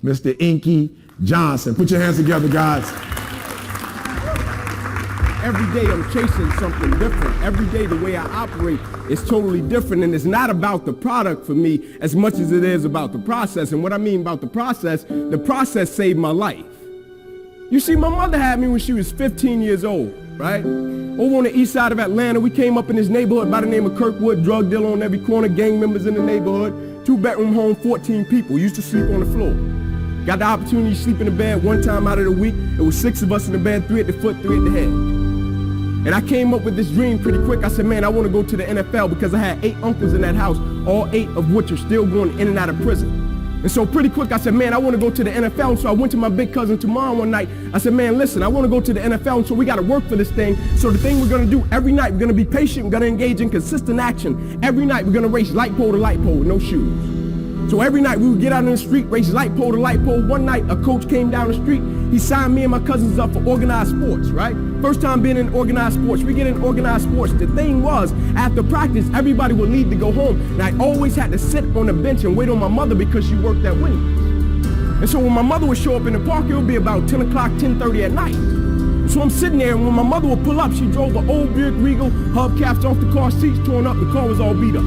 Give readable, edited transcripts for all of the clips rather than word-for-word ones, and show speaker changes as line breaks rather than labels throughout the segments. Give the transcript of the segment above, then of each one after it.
Mr. Inky Johnson. Put your hands together, guys.
Every day I'm chasing something different. Every day the way I operate is totally different, and it's not about the product for me as much as it is about the process. And what I mean about the process saved my life. You see, my mother had me when she was 15 years old, right? Over on the east side of Atlanta, we came up in this neighborhood by the name of Kirkwood, drug dealer on every corner, gang members in the neighborhood, 2-bedroom home, 14 people, used to sleep on the floor. Got the opportunity to sleep in the bed one time out of the week. It was 6 of us in the bed, 3 at the foot, 3 at the head. And I came up with this dream pretty quick. I said, man, I want to go to the NFL because I had 8 uncles in that house, all 8 of which are still going in and out of prison. And so pretty quick, I said, man, I want to go to the NFL. And so I went to my big cousin tomorrow one night. I said, man, listen, I want to go to the NFL. And so we got to work for this thing. So the thing we're going to do every night, we're going to be patient. We're going to engage in consistent action. Every night, we're going to race light pole to light pole with no shoes. So every night we would get out in the street, race light pole to light pole. One night, a coach came down the street. He signed me and my cousins up for organized sports, right? First time being in organized sports. We get in organized sports. The thing was, after practice, everybody would leave to go home. And I always had to sit on the bench and wait on my mother because she worked at Wendy's. And so when my mother would show up in the park, it would be about 10 o'clock, 10:30 at night. So I'm sitting there, and when my mother would pull up, she drove an old Buick Regal, hubcaps off the car, seats torn up, the car was all beat up.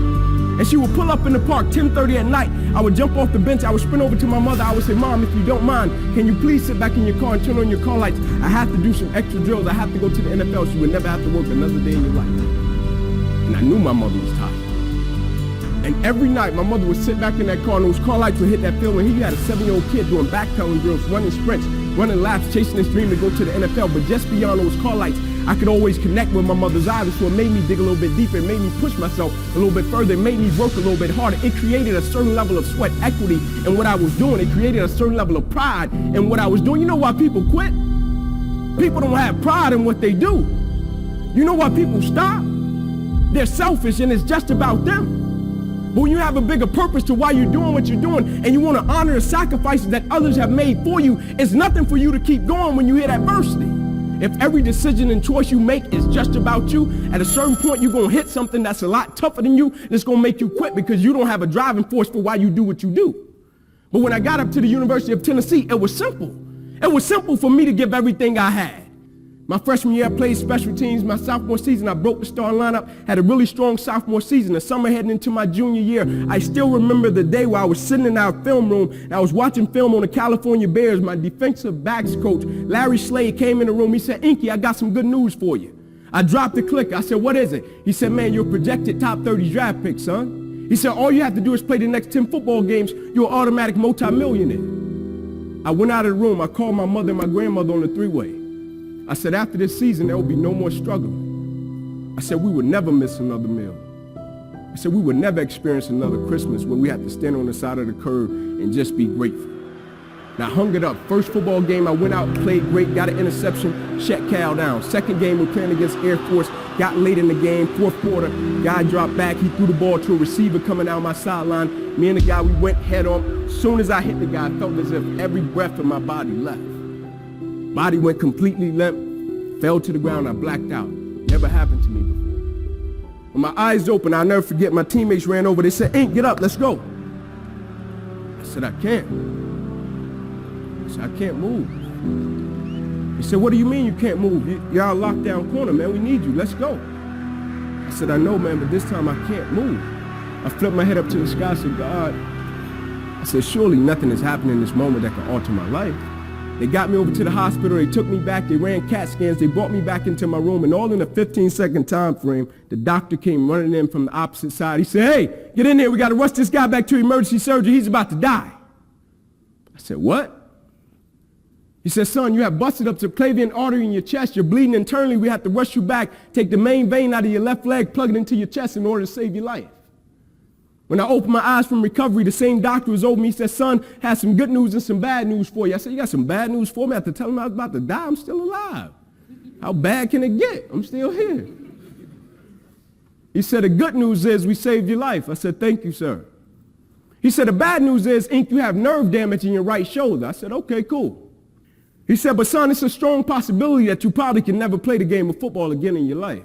And she would pull up in the park 10:30 at night. I would jump off the bench. I would sprint over to my mother. I would say, Mom, if you don't mind, can you please sit back in your car and turn on your car lights? I have to do some extra drills. I have to go to the NFL. She would never have to work another day in your life. And I knew my mother was tired. And every night, my mother would sit back in that car, and those car lights would hit that field. And he had a 7-year-old kid doing backpedaling drills, running sprints, running laps, chasing his dream to go to the NFL. But just beyond those car lights, I could always connect with my mother's eyes. So it made me dig a little bit deeper. It made me push myself a little bit further. It made me work a little bit harder. It created a certain level of sweat equity in what I was doing. It created a certain level of pride in what I was doing. You know why people quit? People don't have pride in what they do. You know why people stop? They're selfish, and it's just about them. But when you have a bigger purpose to why you're doing what you're doing, and you want to honor the sacrifices that others have made for you, it's nothing for you to keep going when you hit adversity. If every decision and choice you make is just about you, at a certain point you're going to hit something that's a lot tougher than you, that's going to make you quit because you don't have a driving force for why you do what you do. But when I got up to the University of Tennessee, it was simple. It was simple for me to give everything I had. My freshman year, I played special teams. My sophomore season, I broke the starting lineup, had a really strong sophomore season. The summer heading into my junior year, I still remember the day where I was sitting in our film room, and I was watching film on the California Bears. My defensive backs coach, Larry Slade, came in the room. He said, Inky, I got some good news for you. I dropped the clicker. I said, what is it? He said, man, you're a projected top 30 draft pick, son. He said, all you have to do is play the next 10 football games. You're an automatic multimillionaire. I went out of the room. I called my mother and my grandmother on the three-way. I said, after this season, there will be no more struggling. I said, we would never miss another meal. I said, we would never experience another Christmas where we had to stand on the side of the curb and just be grateful. And I hung it up. First football game, I went out, played great, got an interception, shut Cal down. Second game, we're playing against Air Force, got late in the game, fourth quarter, guy dropped back, he threw the ball to a receiver coming down my sideline. Me and the guy, we went head on. As soon as I hit the guy, I felt as if every breath in my body left. Body went completely limp, fell to the ground, I blacked out. Never happened to me before. When my eyes opened, I'll never forget, my teammates ran over, they said, Ink, get up, let's go. I said, I can't. I said, I can't move. He said, what do you mean you can't move? You're out lockdown corner, man, we need you, let's go. I said, I know, man, but this time I can't move. I flipped my head up to the sky, I said, God, I said, surely nothing is happening in this moment that can alter my life. They got me over to the hospital, they took me back, they ran CAT scans, they brought me back into my room, and all in a 15-second time frame, the doctor came running in from the opposite side. He said, hey, get in here, we got to rush this guy back to emergency surgery, he's about to die. I said, what? He said, son, you have busted up subclavian artery in your chest, you're bleeding internally, we have to rush you back, take the main vein out of your left leg, plug it into your chest in order to save your life. When I opened my eyes from recovery, the same doctor was over me. He said, son, has some good news and some bad news for you. I said, you got some bad news for me? I had to tell him I was about to die. I'm still alive. How bad can it get? I'm still here. He said, the good news is we saved your life. I said, thank you, sir. He said, the bad news is, Ink, you have nerve damage in your right shoulder. I said, okay, cool. He said, but son, it's a strong possibility that you probably can never play the game of football again in your life.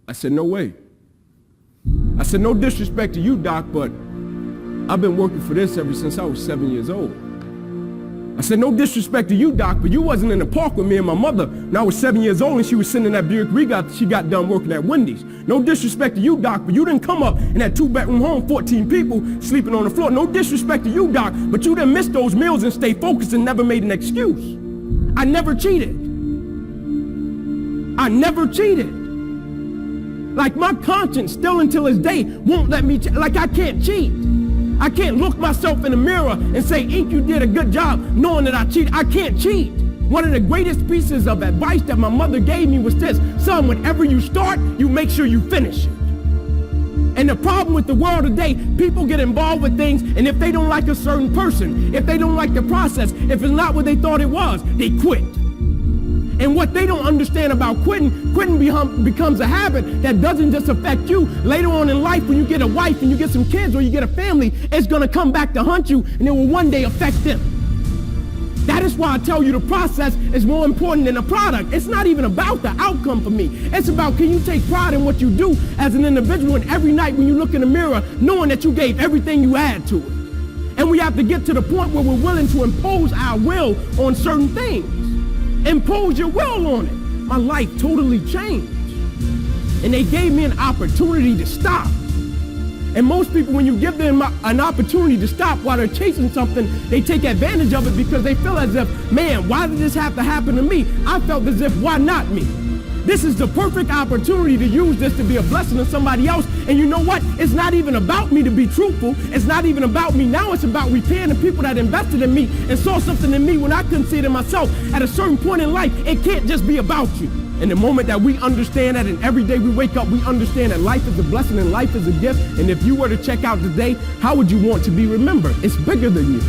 I said, no way. I said, no disrespect to you, Doc, but I've been working for this ever since I was 7 years old. I said, no disrespect to you, Doc, but you wasn't in the park with me and my mother when I was 7 years old and she was sitting in that Buick Regal. She got done working at Wendy's. No disrespect to you, Doc, but you didn't come up in that 2-bedroom home, 14 people sleeping on the floor. No disrespect to you, Doc, but you didn't miss those meals and stay focused and never made an excuse. I never cheated. I never cheated. Like my conscience still until this day won't let me, like I can't cheat. I can't look myself in the mirror and say, Inky, you did a good job knowing that I cheated. I can't cheat. One of the greatest pieces of advice that my mother gave me was this: son, whenever you start, you make sure you finish it. And the problem with the world today, people get involved with things, and if they don't like a certain person, if they don't like the process, if it's not what they thought it was, they quit. And what they don't understand about quitting becomes a habit that doesn't just affect you. Later on in life, when you get a wife and you get some kids or you get a family, it's going to come back to hunt you, and it will one day affect them. That is why I tell you the process is more important than the product. It's not even about the outcome for me. It's about, can you take pride in what you do as an individual, and every night when you look in the mirror, knowing that you gave everything you had to it. And we have to get to the point where we're willing to impose our will on certain things. Impose your will on it. My life totally changed. And they gave me an opportunity to stop. And most people, when you give them an opportunity to stop while they're chasing something, they take advantage of it because they feel as if, man, why did this have to happen to me? I felt as if, why not me? This is the perfect opportunity to use this to be a blessing to somebody else. And you know what? It's not even about me, to be truthful. It's not even about me. Now it's about repaying the people that invested in me and saw something in me when I couldn't see it in myself. At a certain point in life, it can't just be about you. And the moment that we understand that, and every day we wake up, we understand that life is a blessing and life is a gift. And if you were to check out today, how would you want to be remembered? It's bigger than you.